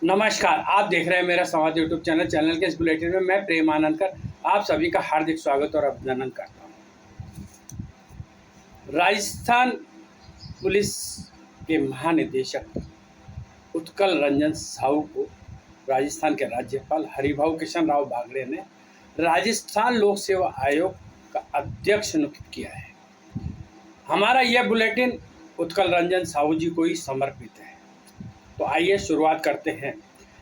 नमस्कार, आप देख रहे हैं मेरा संवाद यूट्यूब चैनल के इस बुलेटिन में मैं प्रेम आनंदकर आप सभी का हार्दिक स्वागत और अभिनंदन करता हूं। राजस्थान पुलिस के महानिदेशक उत्कल रंजन साहू को राजस्थान के राज्यपाल हरिभाऊ किशन राव बागड़े ने राजस्थान लोक सेवा आयोग का अध्यक्ष नियुक्त किया है। हमारा यह बुलेटिन उत्कल रंजन साहू जी को ही समर्पित है। तो आइए शुरुआत करते हैं।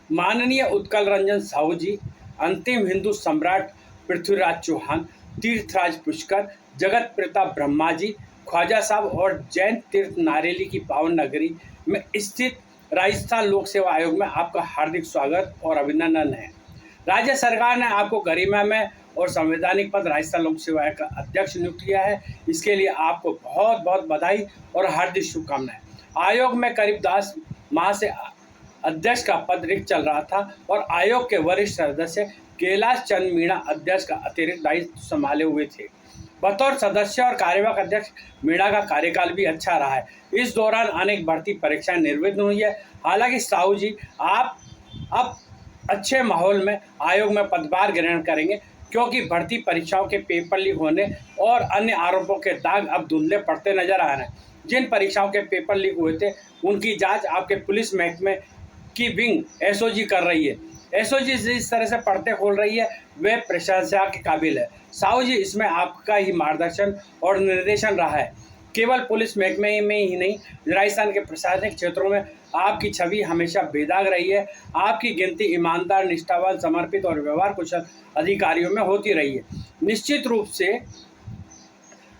माननीय उत्कल रंजन साहू जी अंतिम हिंदू सम्राट पृथ्वीराज चौहान, तीर्थराज पुष्कर, जगत पिता ब्रह्मा जी, ख्वाजा साहब और जैन तीर्थ नारेली की पावन नगरी में स्थित राजस्थान लोक सेवा आयोग में आपका हार्दिक स्वागत और अभिनंदन है। राज्य सरकार ने आपको गरिमा में और संवैधानिक पद राजस्थान लोक सेवा आयोग का अध्यक्ष नियुक्त किया है। इसके लिए आपको बहुत बहुत बधाई और हार्दिक शुभकामनाएं। आयोग में करीब 10 माह से अध्यक्ष का पद रिक्त चल रहा था और आयोग के वरिष्ठ सदस्य कैलाश चंद मीणा अध्यक्ष का अतिरिक्त दायित्व संभाले हुए थे। बतौर सदस्य और कार्यवाहक अध्यक्ष मीणा का कार्यकाल भी अच्छा रहा है। इस दौरान अनेक भर्ती परीक्षाएं निर्विघ्न हुई है। हालांकि साहू जी आप अब अच्छे माहौल में आयोग में पदभार ग्रहण करेंगे, क्योंकि भर्ती परीक्षाओं के पेपर लीक होने और अन्य आरोपों के दाग अब धुंधले पड़ते नजर आ रहे हैं। जिन परीक्षाओं के पेपर लीक हुए थे उनकी जांच आपके पुलिस महकमे की विंग एसओजी कर रही है। एसओजी जिस तरह से पढ़ते खोल रही है वे प्रशंसा के काबिल है। साहू जी इसमें आपका ही मार्गदर्शन और निर्देशन रहा है। केवल पुलिस महकमे में ही नहीं, राजस्थान के प्रशासनिक क्षेत्रों में आपकी छवि हमेशा बेदाग रही है। आपकी गिनती ईमानदार, निष्ठावान, समर्पित और व्यवहार कुशल अधिकारियों में होती रही है। निश्चित रूप से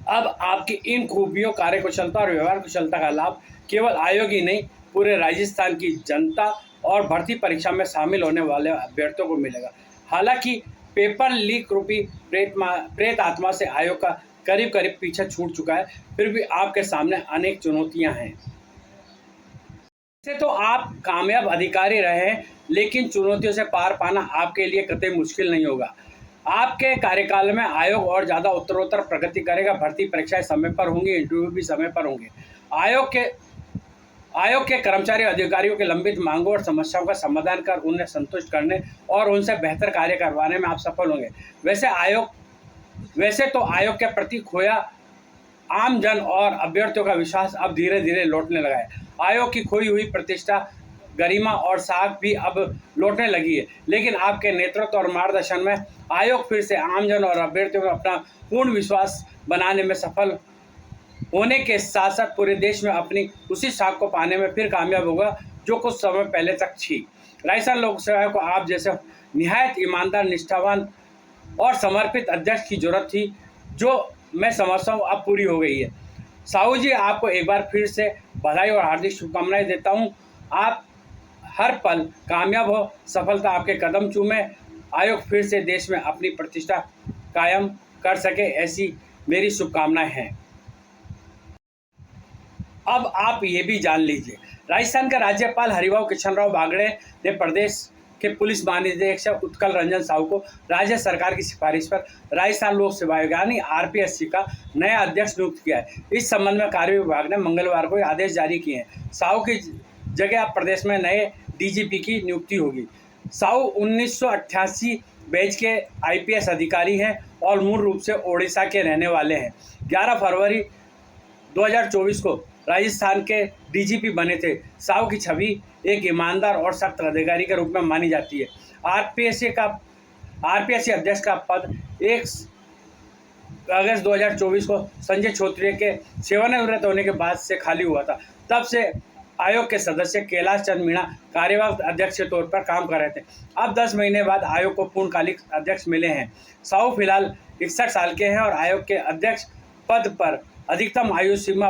अब आपकी इन खूबियों, कार्यकुशलता और व्यवहार कुशलता का लाभ केवल आयोग ही नहीं, पूरे राजस्थान की जनता और भर्ती परीक्षा में शामिल होने वाले अभ्यर्थियों को मिलेगा। हालांकि पेपर लीक रूपी प्रेत आत्मा से आयोग का करीब करीब पीछा छूट चुका है, फिर भी आपके सामने अनेक चुनौतियां हैं। वैसे तो आप कामयाब अधिकारी रहे हैं, लेकिन चुनौतियों से पार पाना आपके लिए कतई मुश्किल नहीं होगा। आपके कार्यकाल में आयोग और ज़्यादा उत्तरोत्तर प्रगति करेगा। भर्ती परीक्षाएं समय पर होंगी, इंटरव्यू भी समय पर होंगे। आयोग के कर्मचारी अधिकारियों के लंबित मांगों और समस्याओं का समाधान कर उन्हें संतुष्ट करने और उनसे बेहतर कार्य करवाने में आप सफल होंगे। वैसे तो आयोग के प्रति खोया आम जन और अभ्यर्थियों का विश्वास अब धीरे धीरे लौटने लगा है। आयोग की खोई हुई प्रतिष्ठा, गरिमा और साख भी अब लौटने लगी है। लेकिन आपके नेतृत्व और मार्गदर्शन में आयोग फिर से आमजन और अभ्यर्थियों में अपना पूर्ण विश्वास बनाने में सफल होने के साथ साथ पूरे देश में अपनी उसी साख को पाने में फिर कामयाब होगा जो कुछ समय पहले तक थी। राजस्थान लोक सेवा को आप जैसे निहायत ईमानदार, निष्ठावान और समर्पित अध्यक्ष की जरूरत थी, जो मैं समझता हूँ अब पूरी हो गई है। साहू जी, आपको एक बार फिर से बधाई और हार्दिक शुभकामनाएं देता हूँ। आप हर पल कामयाब हो, सफलता आपके कदम चूमे, आयोग फिर से देश में अपनी प्रतिष्ठा कायम कर सके, ऐसी मेरी शुभकामनाएं हैं। अब आप ये भी जान लीजिए, राजस्थान के राज्यपाल हरिभाऊ किशन राव बागड़े ने प्रदेश के पुलिस महानिदेशक उत्कल रंजन साहू को राज्य सरकार की सिफारिश पर राजस्थान लोक सेवा आयोग यानी आरपीएससी का नया अध्यक्ष नियुक्त किया है। इस संबंध में कार्य विभाग ने मंगलवार को आदेश जारी किए हैं। साहू की जगह अब प्रदेश में नए डीजीपी की नियुक्ति होगी। साहू 1988 बैच के आईपीएस अधिकारी हैं और मूल रूप से ओडिशा के रहने वाले हैं। 11 फरवरी 2024 को राजस्थान के डीजीपी बने थे। साहू की छवि एक ईमानदार और सख्त अधिकारी के रूप में मानी जाती है। आरपीएससी अध्यक्ष का पद 1 अगस्त 2024 को संजय छोत्रिय के सेवानिवृत्त होने के बाद से खाली हुआ था। तब से आयोग के सदस्य कैलाश चंद मीणा कार्यवाहक अध्यक्ष के तौर पर काम कर रहे थे। अब 10 महीने बाद आयोग को पूर्णकालिक अध्यक्ष मिले हैं। साहू फिलहाल 61 साल के हैं और आयोग के अध्यक्ष पद पर अधिकतम आयु सीमा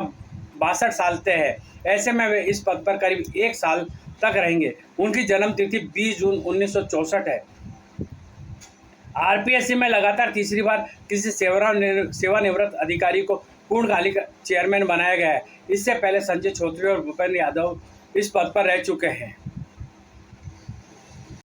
62 साल तय है। ऐसे में वे इस पद पर करीब 1 साल तक रहेंगे। उनकी जन्म तिथि 20 जून 1964 है। आरपीएससी में लगातार तीसरी बार किसी सेवानिवृत्त अधिकारी को पूर्णकालिक चेयरमैन बनाया गया है। इससे पहले संजय छोत्रिय और भूपेंद्र यादव इस पद पर रह चुके हैं।